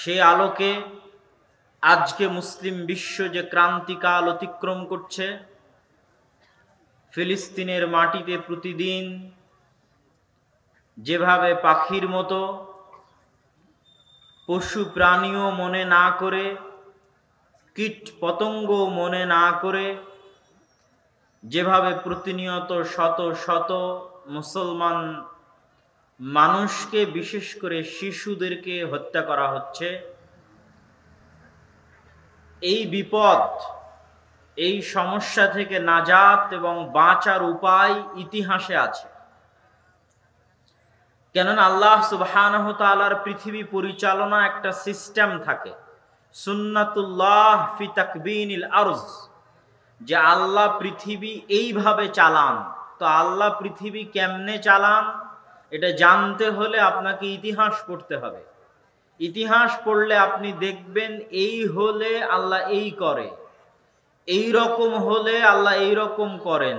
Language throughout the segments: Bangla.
সেই আলোকে আজকে মুসলিম বিশ্ব যে ক্রান্তিকাল অতিক্রম করছে, ফিলিস্তিনের মাটিতে প্রতিদিন যেভাবে পাখির মতো পশু প্রাণীও মনে না করে, কীট পতঙ্গ মনে না করে, যেভাবে প্রতিনিয়ত শত শত মুসলমান মানুষকে, বিশেষ করে শিশুদেরকে হত্যা করা হচ্ছে, এই বিপদ, এই সমস্যা থেকে নাজাত এবং বাঁচার উপায় ইতিহাসে আছে। কেননা আল্লাহ সুবহানাহু ওয়া তাআলার পৃথিবী পরিচালনা একটা সিস্টেম থাকে, সুন্নাতুল্লাহ ফি তাকবিনিল আরজ, যে আল্লাহ পৃথিবী এইভাবে চালান। তো আল্লাহ পৃথিবী কেমনে চালান এটা জানতে হলে আপনাকে ইতিহাস পড়তে হবে। ইতিহাস পড়লে আপনি দেখবেন এই হলে আল্লাহ এই করে, এই রকম হলে আল্লাহ এই রকম করেন,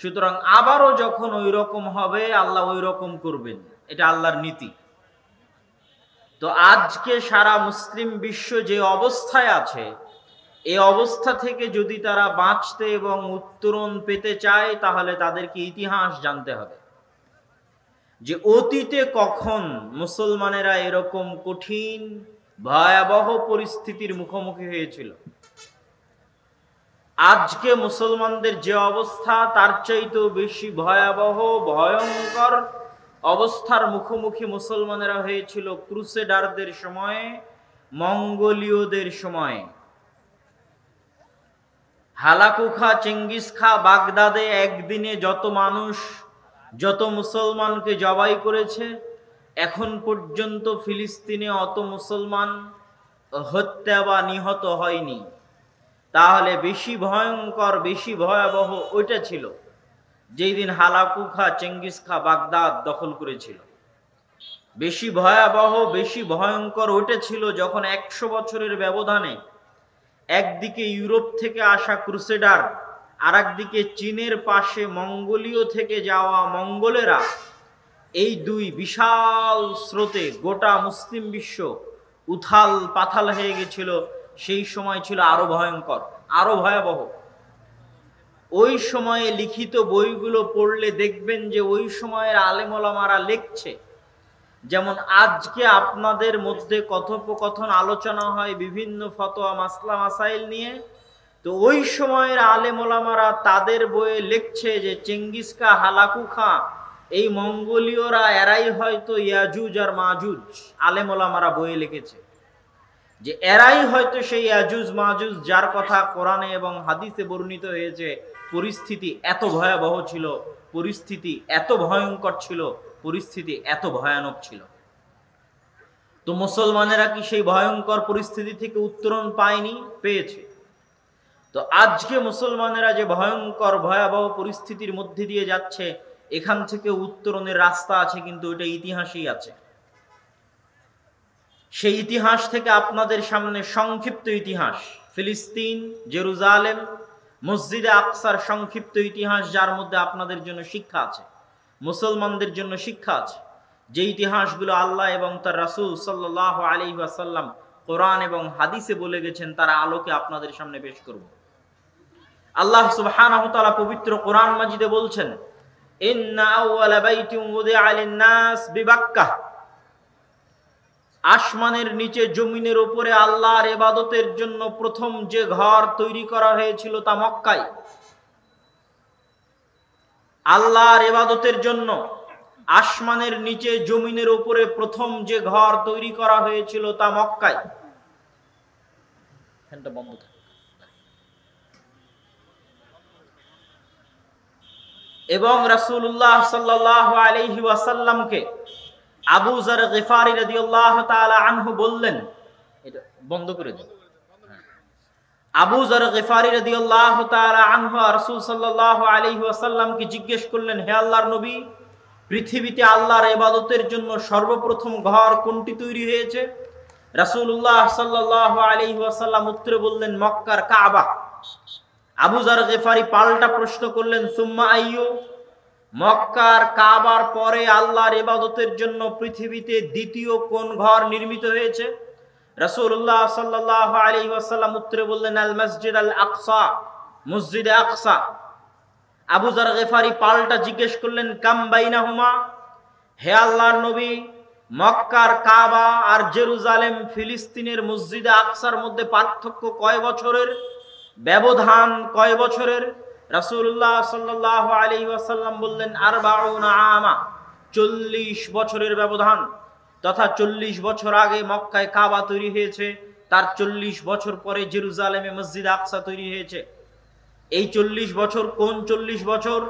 সুতরাং আবারও যখন ওই রকম হবে আল্লাহ ওই রকম করবেন। এটা আল্লাহর নীতি। তো আজকে সারা মুসলিম বিশ্ব যে অবস্থায় আছে, এই অবস্থা থেকে যদি তারা বাঁচতে এবং উত্তরণ পেতে চায়, তাহলে তাদেরকে ইতিহাস জানতে হবে যে অতীতে কখন মুসলমানেরা এরকম কঠিন ভয়াবহ পরিস্থিতির মুখোমুখি হয়েছিল। আজকে মুসলমানদের যে অবস্থা, তার চাইতেও বেশি ভয়াবহ ভয়ঙ্কর অবস্থার মুখোমুখি মুসলমানেরা হয়েছিল ক্রুসেডারদের সময়ে, মঙ্গোলীয়দের সময়ে। হালাকু খা, চেঙ্গিস খা বাগদাদে একদিনে যত মানুষ, যত মুসলমানকে জবাই করেছে, এখন পর্যন্ত ফিলিস্তিনে অত মুসলমান হত্যা বা নিহত হয়নি। তাহলে বেশি ভয়ঙ্কর, বেশি ভয়াবহ ওইটা ছিল যেই দিন হালাকু খা, চেঙ্গিস খা বাগদাদ দখল করেছিল। বেশি ভয়াবহ, বেশি ভয়ঙ্কর ওইটা ছিল যখন 100 বছরের ব্যবধানে একদিকে ইউরোপ থেকে আসা ক্রুসেডার, আর একদিকে চীনের পাশে মঙ্গোলীয় থেকে যাওয়া মঙ্গলেরা, এই দুই বিশাল স্রোতে গোটা মুসলিম বিশ্ব উথাল পাথাল হয়ে গেছিল। সেই সময় ছিল আরো ভয়ঙ্কর, আরো ভয়াবহ। ওই সময়ে লিখিত বইগুলো পড়লে দেখবেন যে ওই সময়ের আলেম ওলামারা লিখছে, যেমন আজকে আপনাদের মধ্যে কথোপকথন আলোচনা হয় বিভিন্ন ফতোয়া মাসলা মাসাইল নিয়ে, তো ওই সময়ের আলেম ওলামারা তাদের বইয়ে লিখছে যে চেঙ্গিস খা, হালাকু খা, এই মঙ্গোলীয়রা এরাই হয়তো ইয়াজুজ আর মাজুজ। আলেম ওলামারা বইয়ে লিখেছে যে এরাই হয়তো সেই ইয়াজুজ মাজুজ যার কথা কোরআনে এবং হাদিসে বর্ণিত হয়েছে। পরিস্থিতি এত ভয়াবহ ছিল, পরিস্থিতি এত ভয়ঙ্কর ছিল, পরিস্থিতি এত ভয়ানক ছিল। তো মুসলমানেরা কি সেই ভয়ঙ্কর পরিস্থিতি থেকে উত্তরণ পায়নি? পেয়েছে। তো আজকে মুসলমানেরা যে ভয়ঙ্কর ভয়াবহ পরিস্থিতির মধ্যে দিয়ে যাচ্ছে, এখান থেকে উত্তরণের রাস্তা আছে, কিন্তু ওইটা ইতিহাসেই আছে। সেই ইতিহাস থেকে আপনাদের সামনে সংক্ষিপ্ত ইতিহাস, ফিলিস্তিন, জেরুজালেম, মসজিদে আকসার সংক্ষিপ্ত ইতিহাস, যার মধ্যে আপনাদের জন্য শিক্ষা আছে, মুসলমানদের জন্য শিক্ষা আছে। যে ইতিহাসগুলো আল্লাহ এবং তার রাসূল সাল্লাল্লাহু আলাইহি ওয়াসাল্লাম কোরআন এবং হাদিসে বলে গেছেন, তার আলোকে আপনাদের সামনে পেশ করব। আল্লাহ সুবহানাহু ওয়া তাআলা পবিত্র কোরআন মাজিদে বলছেন, ইন্না আউওয়ালা বাইতিন উযিআ লিন-নাস বিবাক্কাহ, আসমানের নিচে জমিনের উপরে আল্লাহর ইবাদতের জন্য প্রথম যে ঘর তৈরি করা হয়েছিল তা মক্কায়। আল্লাহর ইবাদতের জন্য আসমানের নিচে জমিনের উপরে প্রথম যে ঘর তৈরি করা হয়েছিল তা মক্কায়। ফ্যানটা বন্ধ থাকে। এবং রাসূলুল্লাহ সাল্লাল্লাহু আলাইহি ওয়াসাল্লামকে আবু যর গিফারি রাদিয়াল্লাহু তাআলা আনহু বললেন, এটা বন্ধ করে দিন। আবু যর গিফারি রাদিয়াল্লাহু তাআলা আনহু রাসূল সাল্লাল্লাহু আলাইহি ওয়াসাল্লামকে জিজ্ঞেস করলেন, হে আল্লাহর নবী, পৃথিবীতে আল্লাহর ইবাদতের জন্য সর্বপ্রথম ঘর কোনটি তৈরি হয়েছে? রাসূলুল্লাহ সাল্লাল্লাহু আলাইহি ওয়াসাল্লাম উত্তরে বললেন, মক্কার কাবা। আবু যর গিফারি পাল্টা প্রশ্ন করলেন, সুম্মা আইয়ু? মক্কার কাবার পরে আল্লাহর ইবাদতের জন্য পৃথিবীতে দ্বিতীয় কোন ঘর নির্মিত হয়েছে? রাসূলুল্লাহ সাল্লাল্লাহু আলাইহি ওয়াসাল্লাম উত্তরে বললেন, আল মসজিদ আল আকসা, মসজিদে আকসা। আবু যর গিফারি পাল্টা জিজ্ঞেস করলেন, কাম বাইনাহুমা, হে আল্লাহর নবী, মক্কার কাবা আর জেরুজালেম ফিলিস্তিনের মসজিদে আকসার মধ্যে পার্থক্য কয় বছরের, ব্যবধান কয় বছরের? রাসূলুল্লাহ সাল্লাল্লাহু আলাইহি ওয়াসাল্লাম বললেন, 40 আমা, 40 বছরের ব্যবধান। তথা 40 বছর আগে মক্কায় কাবা তৈরি হয়েছে, তার 40 বছর পরে জেরুজালেমে মসজিদ আকসা তৈরি হয়েছে। এই 40 বছর কোন 40 বছর?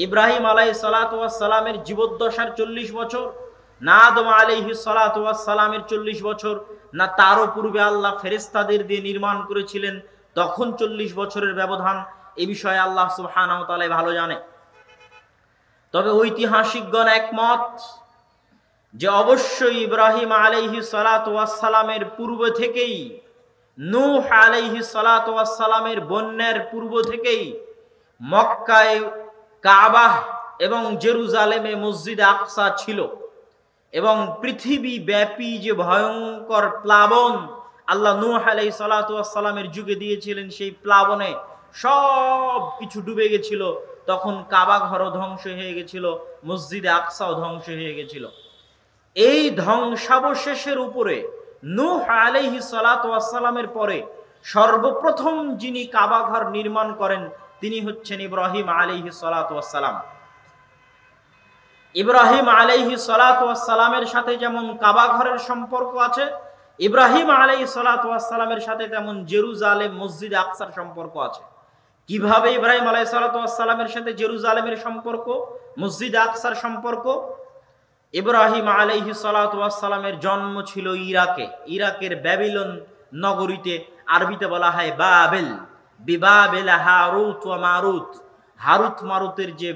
ইব্রাহিম আলাইহিস সালাতু ওয়াস সালামের জীবদ্দশার 40 বছর, না আদম আলাইহিস সালাতু ওয়াস সালামের 40 বছর, না তারও পূর্বে আল্লাহ ফেরেশতাদের দিয়ে নির্মাণ করেছিলেন তখন 40 বছরের ব্যবধান। এই বিষয়ে আল্লাহ সুবহানাহু ওয়া তাআলা ভালো জানে। তবে ঐতিহাসিকগণ একমত যে অবশ্যই ইব্রাহিম আলাইহিস সালাতু ওয়াস সালামের পূর্ব থেকেই, নূহ আলাইহিস সালাতু ওয়াস সালামের বন্যার পূর্ব থেকেই মক্কায় কাবা এবং জেরুজালেমে মসজিদ আকসা ছিল। এবং পৃথিবী ব্যাপী যে ভয়ঙ্কর প্লাবন আল্লাহ নূহ আলাইহিস সালাতু ওয়াস সালামের যুগে দিয়েছিলেন, সেই প্লাবনে সব কিছু ডুবে গেছিল। তখন কাবা ঘরও ধ্বংস হয়ে গেছিল, মসজিদে আকসাও ধ্বংস হয়ে গেছিল। এই ধ্বংসাবশেষের উপরে নূহ আলাইহিস সালাতু ওয়াস সালামের পরে সর্বপ্রথম যিনি কাবা ঘর নির্মাণ করেন তিনি হচ্ছেন ইব্রাহিম আলাইহিস সালাতু ওয়াস সালাম। ইব্রাহিম আলাইহিস সালাতু ওয়াস সালামের সাথে যেমন কাবা ঘরের সম্পর্ক আছে, ইব্রাহিম আলাইহিস সালাতু ওয়াস সালামের সাথে তেমন জেরুজালেম মসজিদ আকসার সম্পর্ক আছে। কিভাবে ইব্রাহিম আলাইহিস সালাতু ওয়াস সালামের সাথে জেরুজালেমের সম্পর্ক, মসজিদ আকসার সম্পর্ক? ইব্রাহিম আলাইহিস সালাতু ওয়াস সালামের জন্ম ছিল ইরাকে, ইরাকের ব্যাবিলন নগরীতে। আরবিতে বলা হয় বাবেল, বিবাবেল হারুত ওয়া মারুত। হারুত মারুতের যে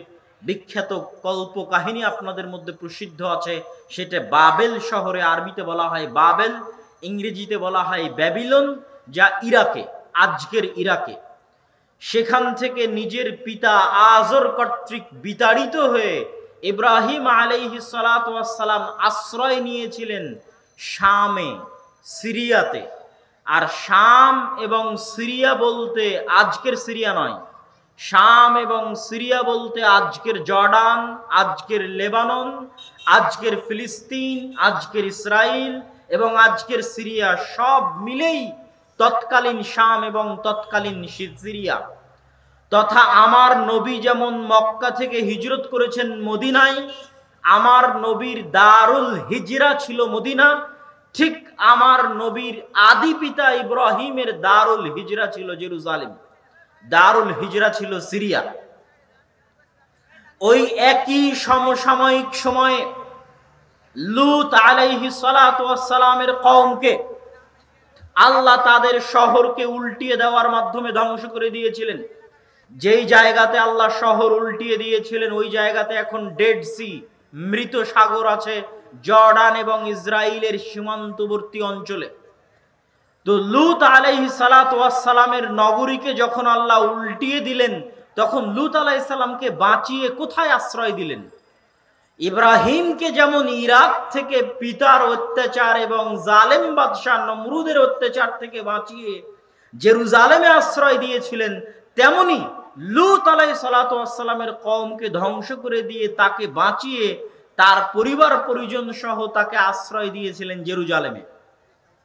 বিখ্যাত কল্প কাহিনী আপনাদের মধ্যে প্রসিদ্ধ আছে, সেটা বাবেল শহরে, আরবিতে বলা হয় বাবেল, ইংরেজিতে বলা হয় ব্যাবিলন, যা ইরাকে, আজকের ইরাকে। সেখান থেকে নিজের পিতা আজর কর্তৃক বিতাড়িত হয়ে ইব্রাহিম আলাইহিস সালাতু ওয়াস সালাম আশ্রয় নিয়েছিলেন শামে, সিরিয়াতে। আর শাম এবং সিরিয়া বলতে আজকের সিরিয়া নয়, শাম এবং সিরিয়া বলতে আজকের জর্ডান, আজকের লেবানন, আজকের ফিলিস্তিন, আজকের ইসরায়েল এবং আজকের সিরিয়া সব মিলেই তৎকালীন শাম এবং তৎকালীন সিরিয়া। তথা আমার নবী যেমন মক্কা থেকে হিজরত করেছেন মদিনায়, আমার নবীর দারুল হিজরা ছিল মদিনা, ঠিক আমার নবীর আদি পিতা ইব্রাহিমের দারুল হিজরা ছিল জেরুজালেম, দারুল হিজরা ছিল সিরিয়া। ওই একই সমসাময়িক সময়ে লূত আলাইহিস সালাতু ওয়াস সালামের কওমকে আল্লাহ তাদের শহরকে উল্টিয়ে দেওয়ার মাধ্যমে ধ্বংস করে দিয়েছিলেন। যেই জায়গাতে আল্লাহ শহর উল্টিয়ে দিয়েছিলেন ওই জায়গাতে এখন ডেড সি, মৃত সাগর আছে, জর্ডান এবং ইসরায়েলের সীমান্তবর্তী অঞ্চলে। তো লূত আলাইহিস সালাতু ওয়াস সালামের নগরীকে যখন আল্লাহ উল্টিয়ে দিলেন, তখন লূত আলাইহিস সালামকে বাঁচিয়ে কোথায় আশ্রয় দিলেন? ইব্রাহিমকে যেমন ইরাক থেকে পিতার অত্যাচার এবং জালেম বাদশাহ নমরুদের অত্যাচার থেকে বাঁচিয়ে জেরুজালেমে আশ্রয় দিয়েছিলেন, তেমনি লূত আলাইহিস সালাতু ওয়াস সালামের কওমকে ধ্বংস করে দিয়ে তাকে বাঁচিয়ে তার পরিবার পরিজন সহ তাকে আশ্রয় দিয়েছিলেন জেরুজালেমে।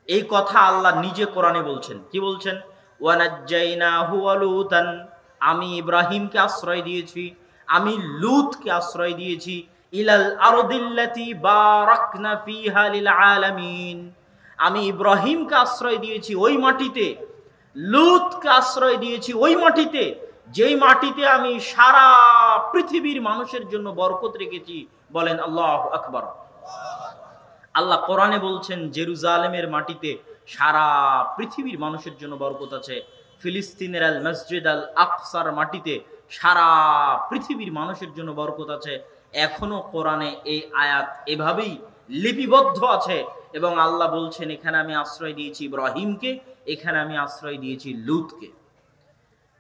এই কথা আল্লাহ নিজে কোরআনে বলছেন। কি বলছেন? ওয়ানাজ্জাইনাহু ওয়া লূতান, আমি ইব্রাহিমকে আশ্রয় দিয়েছি, আমি লূতকে আশ্রয় দিয়েছি, ইলাল আরদিল্লাতি বারাকনা ফিহা লিল আলামিন, আমি ইব্রাহিমকে আশ্রয় দিয়েছি ওই মাটিতে, লূতকে আশ্রয় দিয়েছি ওই মাটিতে, যেই মাটিতে আমি সারা পৃথিবীর মানুষের জন্য বরকত রেখেছি। বলেন আল্লাহু আকবার। আল্লাহ কোরআনে বলছেন জেরুজালেমের মাটিতে সারা পৃথিবীর মানুষের জন্য বরকত আছে। ফিলিস্তিনের আল মসজিদ আল আকসার মাটিতে সারা পৃথিবীর মানুষের জন্য বরকত আছে। এখনো কোরআনে এই আয়াত এভাবেই লিপিবদ্ধ আছে এবং আল্লাহ বলছেন এখানে আমি আশ্রয় দিয়েছি ইব্রাহিমকে, এখানে আমি আশ্রয় দিয়েছি লূতকে।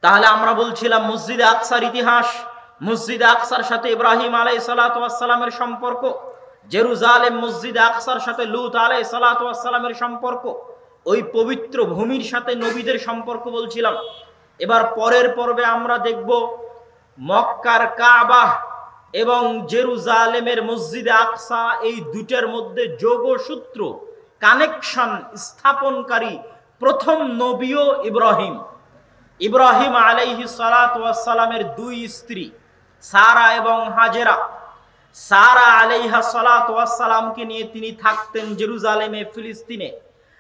তাহলে আমরা বলছিলাম মসজিদে আকসার ইতিহাস, মসজিদে আকসার সাথে ইব্রাহিম আলাইহিস সালাতু ওয়াস সালামের সম্পর্ক, জেরুজালেম মসজিদে আকসার সাথে লূত আলাইহিস সালাতু ওয়াস সালামের সম্পর্ক। ওই পবিত্র ভূমির সাথে নবীদের সম্পর্ক বলছিলাম। এবার পরের পর্বে আমরা দেখব মক্কার কাবা এবং জেরুজালেমের মসজিদে আকসা, এই দুটার মধ্যে যোগসূত্র কানেকশন স্থাপনকারী প্রথম নবীও ইব্রাহিম। ইব্রাহিম আলাইহিস সালাতু ওয়াস সালামের দুই স্ত্রী সারা এবং হাজেরা। সারা আলাইহা সালাতু ওয়াস সালামকে নিয়ে তিনি থাকতেন জেরুজালেমে, ফিলিস্তিনে,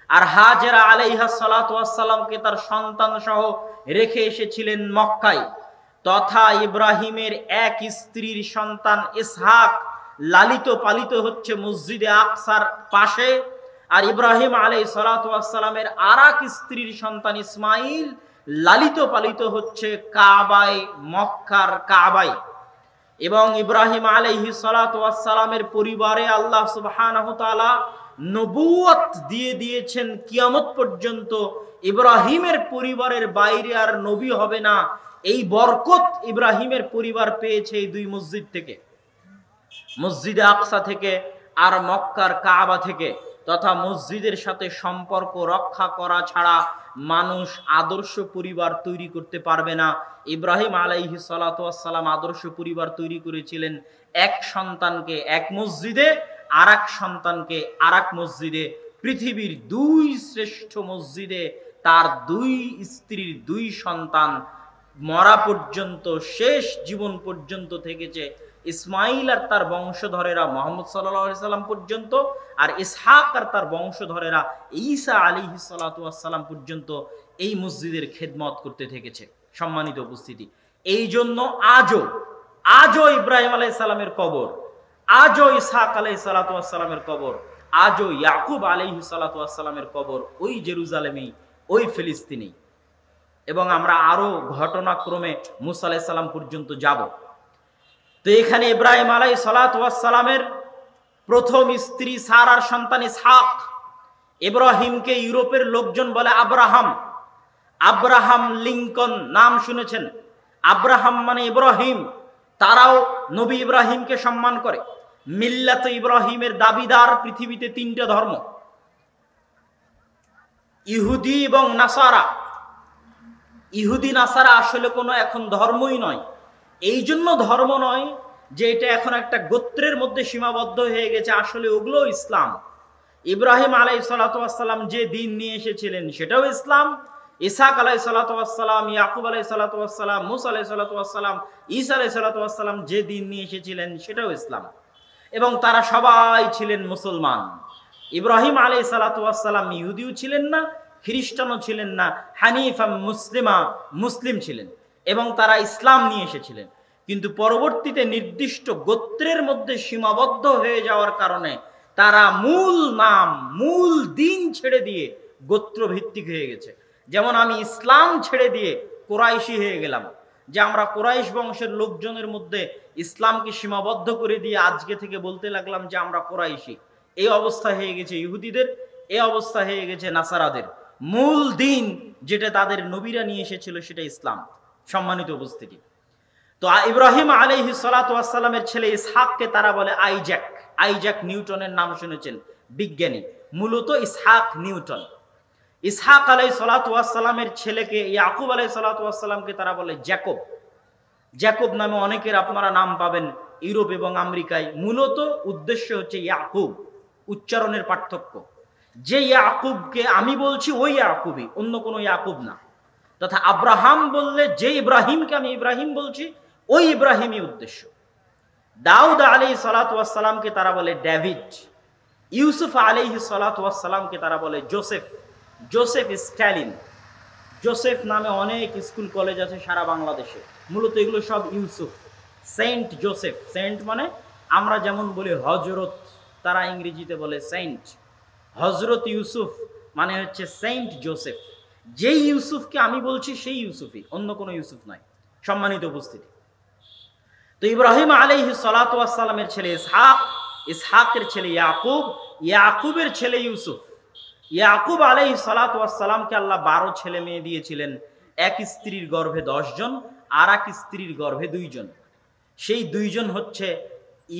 আর হাজেরা আলাইহা সালাতু ওয়াস সালামকে তার সন্তান সহ রেখে এসেছিলেন মক্কায়। তথা ইব্রাহিমের এক স্ত্রীর সন্তান ইসহাক লালিত পালিত হচ্ছে মসজিদে আকসার পাশে, আর ইব্রাহিম আলাইহিস সালাতু ওয়াস সালামের আরেক স্ত্রীর সন্তান ইসমাইল লালিত পালিত হচ্ছে কাবায়, মক্কার কাবায়। এবং ইব্রাহিম আলাইহিস সালাতু ওয়াস সালামের পরিবারে আল্লাহ সুবহানাহু তাআলা নবুয়ত দিয়ে দিয়েছেন কিয়ামত পর্যন্ত ইব্রাহিমের পরিবারের বাইরে আর নবী হবে না। এই বরকত ইব্রাহিমের পরিবার পেয়েছে এই দুই মসজিদ থেকে, মসজিদে আকসা থেকে আর মক্কার কাবা থেকে। তথা মসজিদের সাথে সম্পর্ক রক্ষা করা ছাড়া মানুষ আদর্শ পরিবার তৈরি করতে পারবে না। ইব্রাহিম আলাইহিস সালাতু ওয়াস সালাম আদর্শ পরিবার তৈরি করেছিলেন এক সন্তানকে এক মসজিদে, আর এক সন্তানকে আর এক মসজিদে। পৃথিবীর দুই শ্রেষ্ঠ মসজিদে তার দুই স্ত্রীর দুই সন্তান মরা পর্যন্ত, শেষ জীবন পর্যন্ত থেকেছে। ইসমাইল আর তার বংশধরেরা মুহাম্মদ সাল্লাল্লাহু আলাইহি সাল্লাম পর্যন্ত, আর ইসহাক আর তার বংশধরেরা ঈসা আলাইহিস সালাতু ওয়াস সালাম পর্যন্ত এই মসজিদের খেদমত করতে থেকেছে। সম্মানিত উপস্থিতি, এই জন্য আজও ইব্রাহিম আলাইহিস সালামের কবর, আজও ইসহাক আলাইহিস সালাতু ওয়াস সালামের কবর, আজও ইয়াকুব আলাইহিস সালাতু ওয়াস সালামের কবর ওই জেরুজালেমেই, ওই ফিলিস্তিনেই। এবং আমরা আরো ঘটনাক্রমে মুসা আলাইহিস সালাম পর্যন্ত যাব। তো এখানে ইব্রাহিম আলাইহিস সালাতু ওয়াস সালামের প্রথম স্ত্রী সারার সন্তান ইসহাক। ইব্রাহিমকে ইউরোপের লোকজন বলে আব্রাহাম। আব্রাহাম লিঙ্কন নাম শুনেছেন? আব্রাহাম মানে ইব্রাহিম। তারাও নবী ইব্রাহিমকে সম্মান করে। মিল্লাত ইব্রাহিমের দাবিদার পৃথিবীতে তিনটা ধর্ম, ইহুদি এবং নাসারা। ইহুদি নাসারা আসলে কোনো এখন ধর্মই নয়। এই জন্য ধর্ম নয় যে এটা এখন একটা গোত্রের মধ্যে সীমাবদ্ধ হয়ে গেছে, আসলে ওগুলো ইসলাম। ইব্রাহিম আলাইহিস সালাতু ওয়াস সালাম যে দিন নিয়ে এসেছিলেন সেটাও ইসলাম। ইসহাক আলাইহিস সালাতু ওয়াস সালাম, ইয়াকুব আলাইহিস সালাতু ওয়াস সালাম, মুসা আলাইহিস সালাতু ওয়াস সালাম, ঈসা আলাইহিস সালাতু ওয়াস সালাম যে দিন নিয়ে এসেছিলেন সেটাও ইসলাম। এবং তারা সবাই ছিলেন মুসলমান। ইব্রাহিম আলাইহিস সালাতু ওয়াস সালাম ইহুদিও ছিলেন না, খ্রিস্টানও ছিলেন না, হানিফা মুসলিম ছিলেন, এবং তারা ইসলাম নিয়ে এসেছিলেন। কিন্তু পরবর্তীতে নির্দিষ্ট গোত্রের মধ্যে সীমাবদ্ধ হয়ে যাওয়ার কারণে তারা মূল নাম, মূল দিন ছেড়ে দিয়ে গোত্র ভিত্তিক হয়ে গেছে। যেমন আমি ইসলাম ছেড়ে দিয়ে কোরাইশি হয়ে গেলাম, যে আমরা কোরাইশ বংশের লোকজনের মধ্যে ইসলামকে সীমাবদ্ধ করে দিয়ে আজকে থেকে বলতে লাগলাম যে আমরা কোরাইশি। এই অবস্থা হয়ে গেছে ইহুদিদের, এই অবস্থা হয়ে গেছে নাসারাদের। মূল দিন যেটা তাদের নবীরা নিয়ে এসেছিল সেটা ইসলাম। সম্মানিত উপস্থিতি, তো ইব্রাহিম আলাইহিস সালাতু ওয়াস সালামের ছেলে ইসহাককে তারা বলে আইজ্যাক। আইজ্যাক নিউটনের নাম শুনেছেন, বিজ্ঞানী, মূলত ইসহাক নিউটন। ইসহাক আলাইহিস সালাতু ওয়াস সালামের ছেলেকে ইয়াকুব আলাইহিস সালাতু ওয়াস সালামকে তারা বলে জ্যাকব। জ্যাকব নামে অনেকের আপনারা নাম পাবেন ইউরোপ এবং আমেরিকায়। মূলত উদ্দেশ্য হচ্ছে ইয়াকুব, উচ্চারণের পার্থক্য। যে ইয়াকুবকে আমি বলছি ওই ইয়াকুবই, অন্য কোনো ইয়াকুব না। তথা আব্রাহাম বললে যে ইব্রাহিমকে আমি ইব্রাহিম বলছি ওই ইব্রাহিমই উদ্দেশ্য। দাউদ আলাইহিস সালাতু ওয়াস সালামকে তারা বলে ডেভিড। ইউসুফ আলাইহিস সালাতু ওয়াস সালামকে তারা বলে জোসেফ, জোসেফ স্ট্যালিন। জোসেফ নামে অনেক স্কুল কলেজ আছে সারা বাংলাদেশে, মূলত এগুলো সব ইউসুফ। সেন্ট জোসেফ, সেন্ট মানে আমরা যেমন বলি হজরত, তারা ইংরেজিতে বলে সেন্ট। হজরত ইউসুফ মানে হচ্ছে সেন্ট জোসেফ। যেই ইউসুফকে আমি বলছি সেই ইউসুফই, অন্য কোনো ইউসুফ নয়। সম্মানিত উপস্থিতি, তো ইব্রাহিম আলাইহিস সালাতু ওয়াস সালামের ছেলে ইসহাক, ইসহাকের ছেলে ইয়াকুব, ইয়াকুবের ছেলে ইউসুফ। ইয়াকুব আলাইহিস সালাতু ওয়াস সালামকে আল্লাহ 12 ছেলে মেয়ে দিয়েছিলেন। এক স্ত্রীর গর্ভে 10 জন, আর এক স্ত্রীর গর্ভে 2 জন। সেই 2 জন হচ্ছে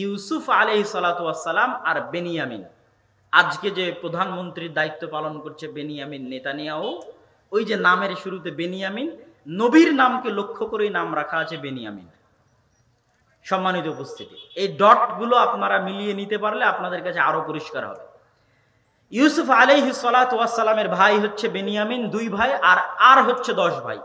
ইউসুফ আলাইহিস সালাতু ওয়াস সালাম আর বেনিয়ামিন। আজকে যে প্রধানমন্ত্রীর দায়িত্ব পালন করছে বেনিয়ামিন নেতানিয়াহু, ওই যে নামের শুরুতে বেনিয়ামিন, নবীর নামকে লক্ষ্য করেই নাম রাখা আছে বেনিয়ামিন। সম্মানিত উপস্থিতি, এই ডটগুলো আপনারা মিলিয়ে নিতে পারলে আপনাদের কাছে আরো পরিষ্কার হবে। ইউসুফ আলাইহিস সালাতু ওয়াস সালামের ভাই হচ্ছে বেনিয়ামিন, 2 ভাই, আর হচ্ছে 10 ভাই।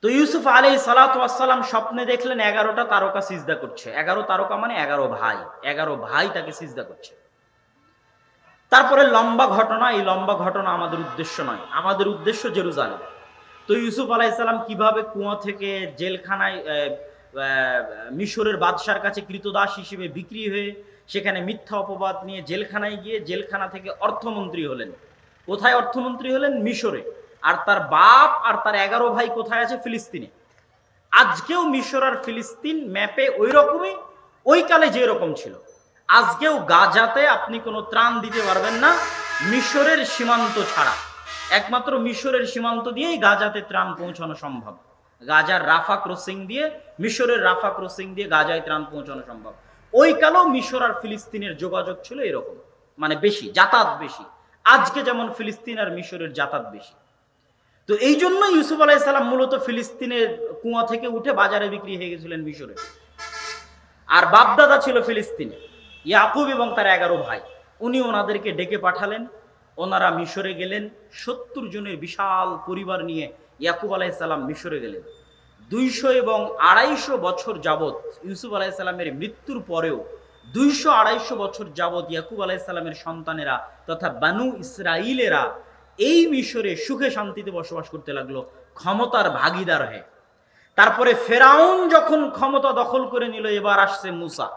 তো ইউসুফ আলাইহিস সালাতু ওয়াস সালাম স্বপ্নে দেখলেন 11টা তারকা সিজদা করছে। 11 তারকা মানে 11 ভাই, 11 ভাই তাকে সিজদা করছে। তারপরে লম্বা ঘটনা, এই লম্বা ঘটনা আমাদের উদ্দেশ্য নয়, আমাদের উদ্দেশ্য জেরুজালেম। তো ইউসুফ আলাইহিস সালাম কিভাবে কুয়া থেকে জেলখানায় মিশরের বাদশার কাছে কৃতদাস হিসেবে বিক্রি হয়ে সেখানে মিথ্যা অপবাদ নিয়ে জেলখানায় গিয়ে জেলখানা থেকে অর্থমন্ত্রী হলেন। কোথায় অর্থমন্ত্রী হলেন? মিশরে। আর তার বাপ আর তার 11 ভাই কোথায় আছে? ফিলিস্তিনে। আজকেও মিশর আর ফিলিস্তিন ম্যাপে ওই রকমই, ওই কালে যে রকম ছিল। আজকেও গাজাতে আপনি কোনো ত্রাণ দিতে পারবেন না মিশরের সীমান্ত ছাড়া। একমাত্র মিশরের সীমান্ত দিয়েই গাজাতে ত্রাণ পৌঁছানো সম্ভব। গাজার রাফা ক্রসিং দিয়ে, মিশরের রাফা ক্রসিং দিয়ে গাজায় ত্রাণ পৌঁছানো সম্ভব। ওই কালেও মিশর আর ফিলিস্তিনের যোগাযোগ ছিল এরকম, মানে বেশি, যাতায়াত বেশি। আজকে যেমন ফিলিস্তিন আর মিশরের যাতায়াত বেশি। তো এই জন্য ইউসুফ আলাইহিস সালাম মূলত ফিলিস্তিনের কুয়া থেকে উঠে বাজারে বিক্রি হয়ে গেছিলেন মিশরে। আর বাপদাদা ছিল ফিলিস্তিনে, ইয়াকুব এবং তার 11 ভাই। উনি ওনাদেরকে ডেকে পাঠালেন, ওনারা মিশরে গেলেন। 70 জনের বিশাল পরিবার নিয়ে ইয়াকুব আলাইহিস সালাম মিশরে গেলেন। 200 এবং 250 বছর যাবৎ, ইউসুফ আলাইহিস সালামের মৃত্যুর পরেও 200-250 বছর যাবৎ ইয়াকুব আলাইহিস সালামের সন্তানেরা তথা বানু ইসরাইলেরা এই মিশরে সুখে শান্তিতে বসবাস করতে লাগলো, ক্ষমতার ভাগিদার হয়ে। তারপরে ফেরাউন যখন ক্ষমতা দখল করে নিল, এবার আসছে মুসা।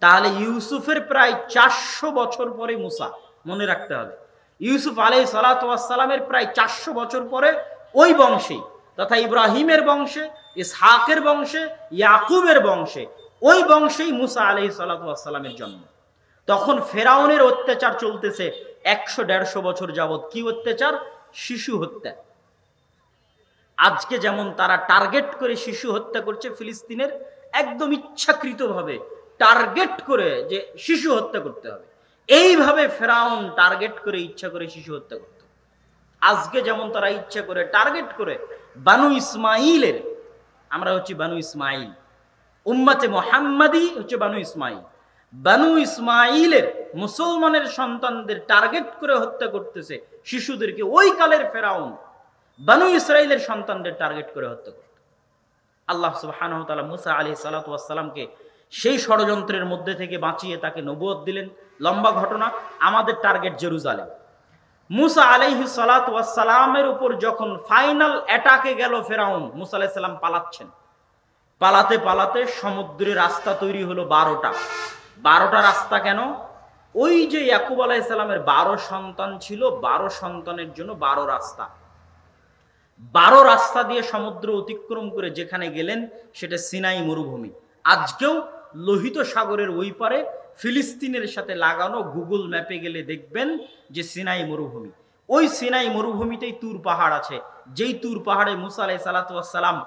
তাহলে ইউসুফের প্রায় 400 বছর পরে মুসা, মনে রাখতে হবে। ইউসুফ আলাইহিস সালাতু ওয়াস সালামের প্রায় 400 বছর পরে ওই বংশে তথা ইব্রাহিমের বংশে, ইসহাকের বংশে, ইয়াকুবের বংশে, ওই বংশেই মুসা আলাইহিস সালাতু ওয়াস সালামের জন্ম। তখন ফেরাউনের অত্যাচার চলতেছে 100-150 বছর যাবৎ। কি অত্যাচার? শিশু হত্যা। আজকে যেমন তারা টার্গেট করে শিশু হত্যা করছে ফিলিস্তিনের, একদম ইচ্ছাকৃতভাবে টার্গেট করে যে শিশু হত্যা করতে হবে, এইভাবে ফেরাউন টার্গেট করে ইচ্ছা করে শিশু হত্যা করত। আজকে যেমন তারা ইচ্ছা করে টার্গেট করে বানু ইসমাইলের, আমরা হচ্ছে বানু ইসমাইল, উম্মতে মুহাম্মাদি হচ্ছে বানু ইসমাইল, বানু ইসমাইলের মুসলমানের সন্তানদের টার্গেট করে হত্যা করতেছে শিশুদেরকে। ওই কালের ফেরাউন বানু ইসরাইলের সন্তানদের টার্গেট করে হত্যা করত। আল্লাহ সুবহানাহু ওয়া তাআলা মুসা আলাইহিস সালাতু ওয়াস সালামকে সেই ষড়যন্ত্রের মধ্যে থেকে বাঁচিয়ে তাকে নবুয়ত দিলেন। লম্বা ঘটনা, আমাদের টার্গেট জেরুজালেম। মুসা আলাইহিস সালাতু ওয়াস সালামের উপর যখন ফাইনাল অ্যাটাকে গেল ফেরাউন, মুসা আলাইহিস সালাম পালাচ্ছেন। পালাতে পালাতে সমুদ্রে রাস্তা তৈরি হলো 12টা। 12টা রাস্তা কেন? ওই যে ইয়াকুব আলাইহিস সালামের 12 সন্তান ছিল, 12 সন্তানের জন্য 12 রাস্তা। 12 রাস্তা দিয়ে সমুদ্র অতিক্রম করে যেখানে গেলেন সেটা সিনাই মরুভূমি। আজকেও লোহিত সাগরের ওই পারে ফিলিস্তিনের সাথে লাগানো গুগল ম্যাপে গেলে দেখবেন যে সিনাই মরুভূমি। ওই সিনাই মরুভূমিতেই তুর পাহাড় আছে, যেই তুর পাহাড়ে মুসা আলাইহিস সালাতু ওয়াস সালাম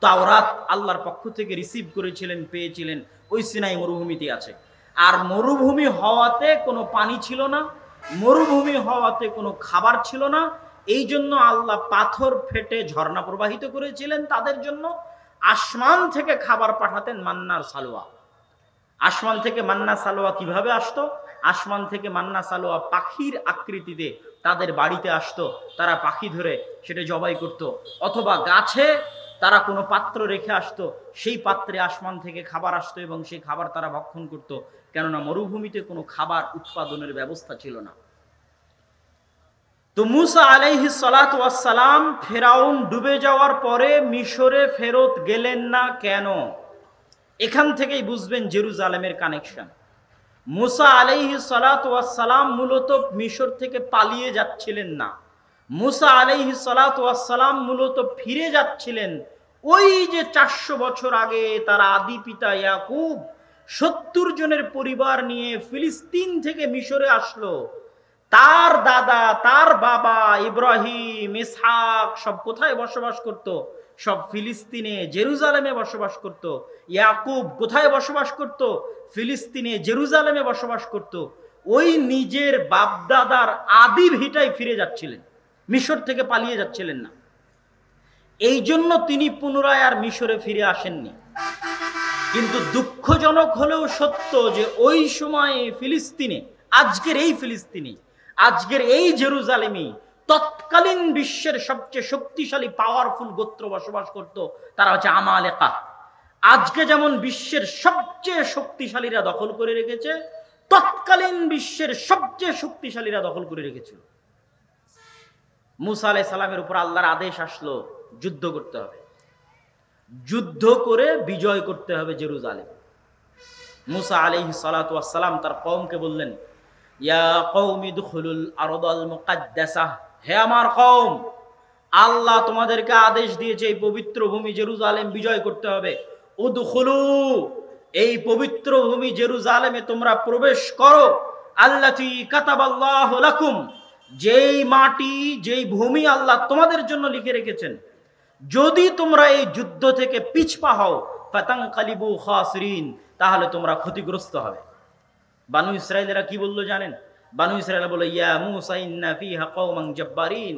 তাওরাত আল্লাহর পক্ষ থেকে রিসিভ করেছিলেন, পেয়েছিলেন, ওই সিনাই মরুভূমিতে আছে। আর মরুভূমি হওয়াতে কোনো পানি ছিল না, মরুভূমি হওয়াতে কোনো খাবার ছিল না। এই জন্য আল্লাহ পাথর ফেটে ঝর্ণা প্রবাহিত করেছিলেন তাদের জন্য। আসমান থেকে খাবার পাঠাতেন, মান্নার সালোয়া। আসমান থেকে মান্না সালোয়া কিভাবে আসতো? আসমান থেকে মান্না সালোয়া পাখির আকৃতিতে তাদের বাড়িতে আসতো। তারা পাখি ধরে সেটা জবাই করত, অথবা গাছে তারা কোনো পাত্র রেখে আসতো, সেই পাত্রে আসমান থেকে খাবার আসতো এবং সেই খাবার তারা ভক্ষণ করত। কেননা মরুভূমিতে কোনো খাবার উৎপাদনের ব্যবস্থা ছিল না। তো মুসা আলাইহিস সালাতু ওয়াস সালাম ফেরাউন ডুবে যাওয়ার পরে মিশরে ফেরত গেলেন না কেন? এখান থেকেই বুঝবেন জেরুজালেমের কানেকশন। মুসা আলাইহিস সালাতু ওয়াস সালাম মূলত মিশর থেকে পালিয়ে যাচ্ছিলেন না। মুসা আলাইহিস সালাতু ওয়াস সালাম মূলত ফিরে যাচ্ছিলেন ওই যে 400 বছর আগে তার আদি পিতা ইয়াকুব 70 জনের পরিবার নিয়ে ফিলিস্তিন থেকে মিশরে আসলো। তার দাদা, তার বাবা ইব্রাহিম, ইসহাক সব কোথায় বসবাস করত? সব ফিলিস্তিনে, জেরুজালেমে বসবাস করত। ইয়াকুব কোথায় বসবাস করত? ফিলিস্তিনে, জেরুজালেমে বসবাস করত। ওই নিজের বাপদাদার আদি ভিটায় ফিরে যাচ্ছিলেন, মিশর থেকে পালিয়ে যাচ্ছিলেন না। এই জন্য তিনি পুনরায় আর মিশরে ফিরে আসেননি। কিন্তু দুঃখজনক হলেও সত্য যে ওই সময়ে ফিলিস্তিনে, আজকের এই ফিলিস্তিনে, আজকের এই জেরুজালেমে তৎকালীন বিশ্বের সবচেয়ে শক্তিশালী পাওয়ারফুল গোত্র বসবাস করত, তারা হচ্ছে আমালেকা। আজকে যেমন বিশ্বের সবচেয়ে শক্তিশালীরা দখল করে রেখেছে, তৎকালীন বিশ্বের সবচেয়ে শক্তিশালীরা দখল করে রেখেছিল। মুসা আলাইহিস সালামের উপর আল্লাহর আদেশ আসলো, যুদ্ধ করতে হবে, যুদ্ধ করে বিজয় করতে হবে জেরুজালেম। মুসা আলাইহিস সালাতু ওয়াস সালাম তার কওমকে বললেন, ইয়া কওমি দুখুলুল আরদাল মুকাদ্দাসাহ, হে আমার কওম, আল্লাহ তোমাদেরকে আদেশ দিয়েছে এই পবিত্র ভূমি জেরুজালেম বিজয় করতে হবে। উদখুলু, এই পবিত্র ভূমি জেরুজালেমে তোমরা প্রবেশ করো। আল্লাতী কাতাবাল্লাহু লাকুম, যেই মাটি, যেই ভূমি আল্লাহ তোমাদের জন্য লিখে রেখেছেন। যদি তোমরা এই যুদ্ধ থেকে পিছপা হও, ফাতানকালিবু খাসিরিন, তাহলে তোমরা ক্ষতিগ্রস্ত হবে। বানু ইসরাইলেরা কি বললো জানেন? বানু ইসরাইল বলে, ইয়া মুসা ইন্না ফিহা কওমান জাব্বারিন,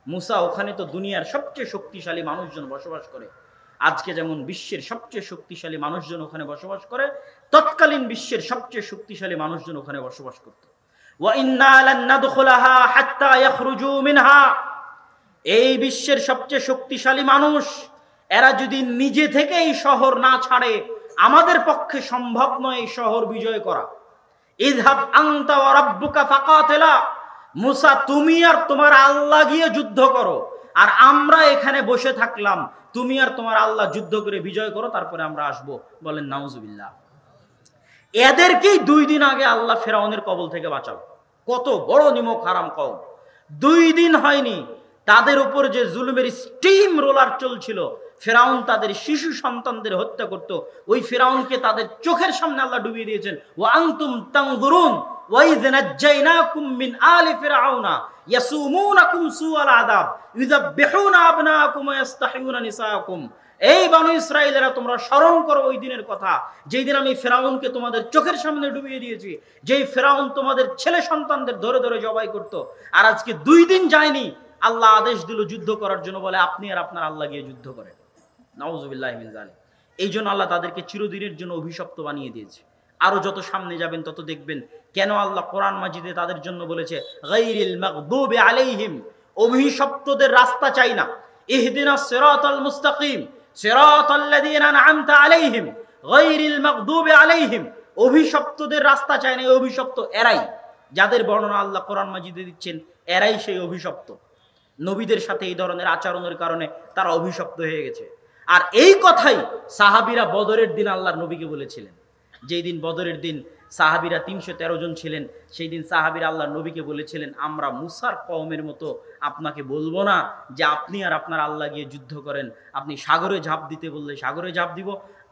মুসা, ওখানে তো দুনিয়ার সবচেয়ে শক্তিশালী মানুষজন বসবাস করে। আজকে যেমন বিশ্বের সবচেয়ে শক্তিশালী মানুষজন ওখানে বসবাস করে, তৎকালীন বিশ্বের সবচেয়ে শক্তিশালী মানুষজন ওখানে বসবাস করত। ওয়া ইন্না লান নাদখুলাহা হাত্তা ইয়াখরুজু মিনহা, এই বিশ্বের সবচেয়ে শক্তিশালী মানুষ, এরা যদি নিজে থেকে এই শহর না ছাড়ে, আমাদের পক্ষে সম্ভব নয় এই শহর বিজয় করা। ইযহাব আনতা ওয়া রাব্বুকা ফাকাতিলা, মুসা তুমি আর তোমার আল্লাহ গিয়ে যুদ্ধ করো, আর আমরা এখানে বসে থাকলাম, তুমি আর তোমার আল্লাহ যুদ্ধ করে বিজয় করো, তারপরে আমরা আসবো। বলেন নাউজুবিল্লাহ। এদেরকেই 2 দিন আগে আল্লাহ ফেরাউনের কবল থেকে বাঁচালো। কত বড় নিমক হারাম কওম! 2 দিন হয়নি, তাদের উপর যে জুলুমের স্টিম রোলার চলছিল, ফেরাউন তাদের শিশু সন্তানদের হত্যা করত, ওই ফেরাউনকে তাদের চোখের সামনে আল্লাহ ডুবিয়ে দিয়েছেন। ওয়া আনতুম তানজুরুন ওয়া ইয নাজ্জাইনাকুম মিন আলি ফিরআউনা ইয়াসুমুনাকুম সুআল আযাব ইউযাববিহুনা আবনাকুম ওয়া ইস্তাহিউনা নিসাআকুম। এই বানু ইসরাইলেরা, তোমরা স্মরণ করো ওই দিনের কথা, যেই দিন আমি ফেরাউনকে তোমাদের চোখের সামনে ডুবিয়ে দিয়েছি, যেই ফেরাউন তোমাদের ছেলে সন্তানদের ধরে ধরে জবাই করত। আর আজকে 2 দিন যায়নি, আল্লাহ আদেশ দিল যুদ্ধ করার জন্য, বলে আপনি আর আপনার আল্লাহ গিয়ে যুদ্ধ করেন। নাউজুবিল্লাহি মিন যালিক। এই জন্য আল্লাহ তাদেরকে চিরদিনের জন্য অভিশপ্ত বানিয়ে দিয়েছে। আরো যত সামনে যাবেন তত দেখবেন কেন আল্লাহ কোরআন মাজিদে তাদের জন্য বলেছে গায়রিল মাগদুবি আলাইহিম, অভিশপ্তদের রাস্তা চাই না। ইহদিনাস সিরাতাল মুস্তাকিম সিরাতাল্লাযীনা আন'আমতা আলাইহিম গায়রিল মাগদুবি আলাইহিম, অভিশপ্তদের রাস্তা চাই না। এই অভিশপ্ত এরাই, যাদের বর্ণনা আল্লাহ কোরআন মাজিদে দিচ্ছেন, এরাই সেই অভিশপ্ত। নবীদের সাথে এই ধরনের আচরণের কারণে তারা অভিশপ্ত হয়ে গেছে। আর এই কথাই সাহাবীরা বদরের দিন আল্লাহর নবীকে বলেছিলেন। যেই দিন বদরের দিন সাহাবীরা 313 জন ছিলেন, সেই দিন সাহাবীরা আল্লাহর নবীকে বলেছিলেন, আমরা মুসার কওমের মতো আপনাকে বলবো না যে আপনি আর আপনার আল্লাহ গিয়ে যুদ্ধ করেন। আপনি সাগরে ঝাঁপ দিতে বললে সাগরে ঝাঁপ দিব,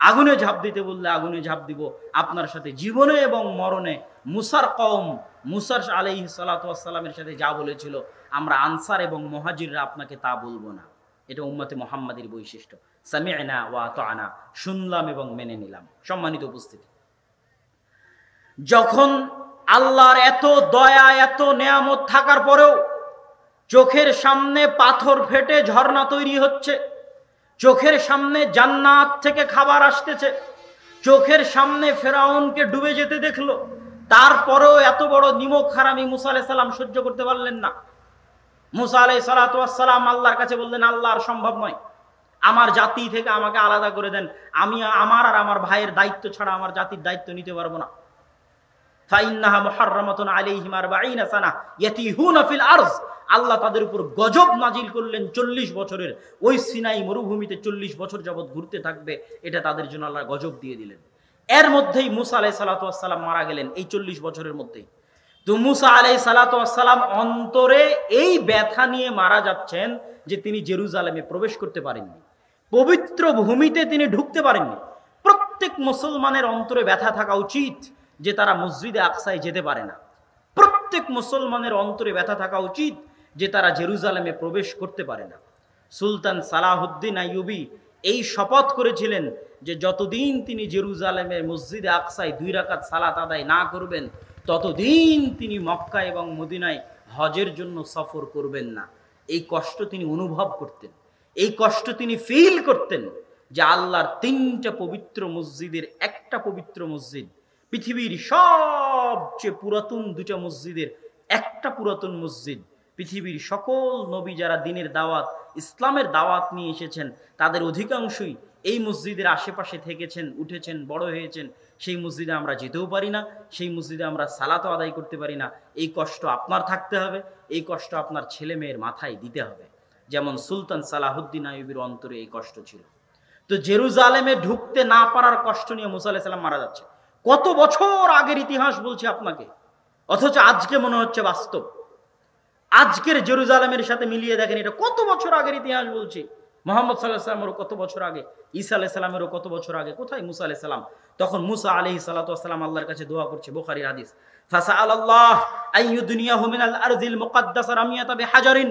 আগুনে ঝাঁপ দিতে বললে আগুনে ঝাঁপ দিব। আপনার সাথে জীবনে এবং মরণে মুসার কওম, মুসার আলাইহিস সালাতু ওয়াস সালামের সাথে যা বলেছিল, আমরা আনসার এবং মুহাজিররা আপনাকে তা বলবো না। এটা উম্মতে মুহাম্মাদির বৈশিষ্ট্য। সামি'না ওয়া আতা'না, শুনলাম এবং মেনে নিলাম। সম্মানিত উপস্থিতি, যখন আল্লাহর এত দয়া, এত নেয়ামত থাকার পরেও চোখের সামনে পাথর ফেটে ঝর্ণা তৈরি হচ্ছে, চোখের সামনে জান্নাত থেকে খাবার আসতেছে, চোখের সামনে ফেরাউনকে ডুবে যেতে দেখলো, তারপরেও এত বড় নিমক হারামি মুসা আলাইহিস সালাম সহ্য করতে পারলেন না। মুসা আলাইহিস সালাতু ওয়াস সালাম আল্লাহর কাছে বললেন, আল্লাহ আর সম্ভব নয়, আমার জাতি থেকে আমাকে আলাদা করে দেন, আমি আমার আর আমার ভাইয়ের দায়িত্ব ছাড়া আমার জাতির দায়িত্ব নিতে পারবো না। ফাইন্নাহা মুহাররামাতুন আলাইহিম 40 সানা ইয়াতিহুনা ফিল আরজ, আল্লাহ তাদের উপর গজব নাজিল করলেন 40 বছরের। ওই সিনাই মরুভূমিতে 40 বছর যাবত ঘুরতে থাকবে, এটা তাদের জন্য আল্লাহ গজব দিয়ে দিলেন। এর মধ্যেই মুসা আলাইহিস সালাতু ওয়াস সালাম মারা গেলেন, এই 40 বছরের মধ্যেই। তো মুসা আলাইহিস সালাতু ওয়াস সালাম অন্তরে এই ব্যথা নিয়ে মারা যাচ্ছেন যে তিনি জেরুজালেমে প্রবেশ করতে পারেননি, পবিত্র ভূমিতে তিনি ঢুকতে পারেননি। প্রত্যেক মুসলমানের অন্তরে ব্যথা থাকা উচিত যে তারা মসজিদে আকসায় যেতে পারে না। প্রত্যেক মুসলমানের অন্তরে ব্যথা থাকা উচিত যে তারা জেরুজালেমে প্রবেশ করতে পারে না। সুলতান সালাহুদ্দিন আইয়ুবী এই শপথ করেছিলেন যে যতদিন তিনি জেরুজালেমের মসজিদে আকসায় 2 রাকাত সালাত আদায় না করবেন ততদিন তিনি মক্কা এবং মদিনায় হজের জন্য সফর করবেন না। এই কষ্ট তিনি অনুভব করতেন, এই কষ্ট তিনি ফিল করতেন যে আল্লাহর 3টা পবিত্র মসজিদের একটা পবিত্র মসজিদ, পৃথিবীর সবচেয়ে পুরাতন 2টা মসজিদের একটা পুরাতন মসজিদ, পৃথিবীর সকল নবী যারা দ্বীনের দাওয়াত ইসলামের দাওয়াত নিয়ে এসেছেন তাদের অধিকাংশই এই মসজিদের আশেপাশে থেকেছেন, উঠেছেন, বড় হয়েছেন। সেই মসজিদে আমরা যেতেও পারি না, সেই মসজিদে আমরা সালাতও আদায় করতে পারি না। এই কষ্ট আপনার থাকতে হবে, এই কষ্ট আপনার ছেলে মেয়ের মাথায় দিতে হবে, যেমন সুলতান সালাহুদ্দিন আইয়ুবীর অন্তরে এই কষ্ট ছিল। তো জেরুজালেমে ঢুকতে না পারার কষ্ট নিয়ে মুসা আলাইহিস সালাম মারা যাচ্ছে। কত বছর আগের ইতিহাস বলছি আপনাকে, অথচ আজকে মনে হচ্ছে বাস্তব। আজকের জেরুজালেমের সাথে মিলিয়ে দেখেন, এটা কত বছর আগের ইতিহাস বলছি। মুহাম্মদ সাল্লাল্লাহু আলাইহি ওয়াসাল্লামেরও কত বছর আগে, ঈসা আলাইহিস সালামেরও কত বছর আগে। কোথায় মুসা আলাইহিস সালাম? তখন মুসা আলাইহিস সালাতু ওয়াসসালাম আল্লাহর কাছে দোয়া করছে, বুখারীর হাদিস, ফাসাআলাল্লাহ আইয়ুদনিয়াহু মিনাল আরদিল মুকাদ্দাসা রামিয়াতা বিহাজারিন।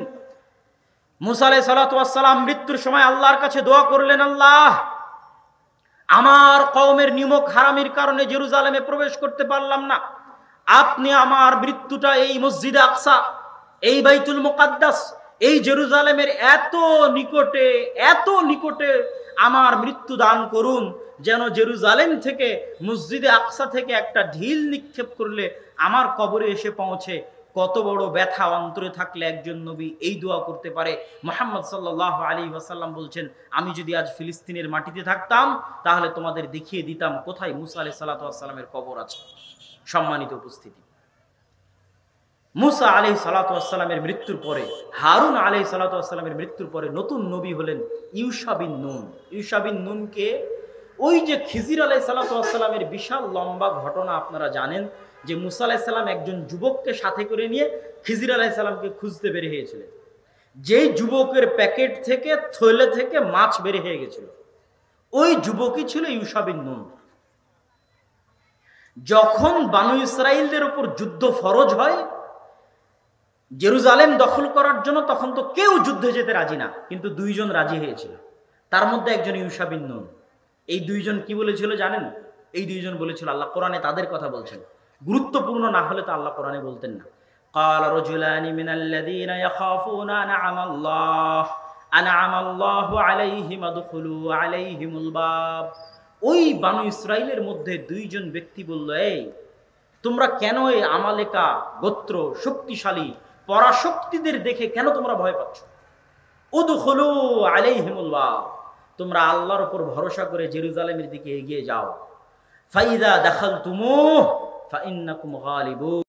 মুসা আলাইহিস সালাতু ওয়াসসালাম মৃত্যুর সময় আল্লাহর কাছে দোয়া করলেন, আল্লাহ, আমার কওমের নিমক হারামির কারণে জেরুজালেমে প্রবেশ করতে পারলাম না, আপনি আমার মৃত্যুটা এই মসজিদে আকসা, এই বাইতুল মুকাদ্দাস, এই জেরুজালেমের এত নিকটে আমার মৃত্যু দান করুন, যেন জেরুজালেম থেকে মসজিদে আকসা থেকে একটা ঢিল নিক্ষেপ করলে আমার কবরে এসে পৌঁছে। কত বড় ব্যথা অন্তরে থাকলে একজন নবী এই দোয়া করতে পারে। মুহাম্মদ সাল্লাল্লাহু আলাইহি ওয়াসাল্লাম বলছেন, আমি যদি আজ ফিলিস্তিনের মাটিতে থাকতাম তাহলে তোমাদের দেখিয়ে দিতাম কোথায় মুসা আলাইহিস সালাতু ওয়াসসালামের কবর আছে। সম্মানিত উপস্থিতি, মুসা আলাইহিস সালাতু ওয়াসসালামের মৃত্যুর পরে, হারুন আলাইহিস সালাতু ওয়াসসালামের মৃত্যুর পরে নতুন নবী হলেন ইউশা বিন নুন। ইউশা বিন নুনকে ওই যে খিজির আলাইহিস সালাতু ওয়াসসালামের বিশাল লম্বা ঘটনা আপনারা জানেন, যে মুসা আলাইহিস সালাম একজন যুবককে সাথে করে নিয়ে খিজির আলাইহিস সালামকে খুঁজতে বের হয়েছিলেন। যেই যুবকের প্যাকেট থেকে, থলে থেকে মাছ বের হয়ে গেছিল, ওই যুবকই ছিল ইউশা বিন নুন। যখন বানু ইসরাইলদের উপর যুদ্ধ ফরজ হয় জেরুজালেম দখল করার জন্য, তখন তো কেউ যুদ্ধে যেতে রাজি না, কিন্তু 2 জন রাজি হয়েছিল। তার মধ্যে একজন ইউশা বিন নুন। এই 2 জন কি বলেছিল জানেন? এই 2 জন বলেছিল, আল্লাহ কোরআনে তাদের কথা বলছেন, গুরুত্বপূর্ণ না হলে তো আল্লাহ কোরআনে বলতেন না। قال رجلان من الذين يخافون أنعم الله عليهم ادخلوا عليهم الباب। ওই বানু ইসরাইলের মধ্যে 2 জন ব্যক্তি বলল, এই তোমরা কেন এই আমালেকা গোত্র শক্তিশালী পরাশক্তিদের দেখে কেন তোমরা ভয় পাচ্ছ? উদখুলু আলাইহিমুল বাব, তোমরা আল্লাহর উপর ভরসা করে জেরুজালেমের দিকে এগিয়ে যাও। ফাইদা দাখালতুমুহ ফাইন্নাকুম গালিবুন।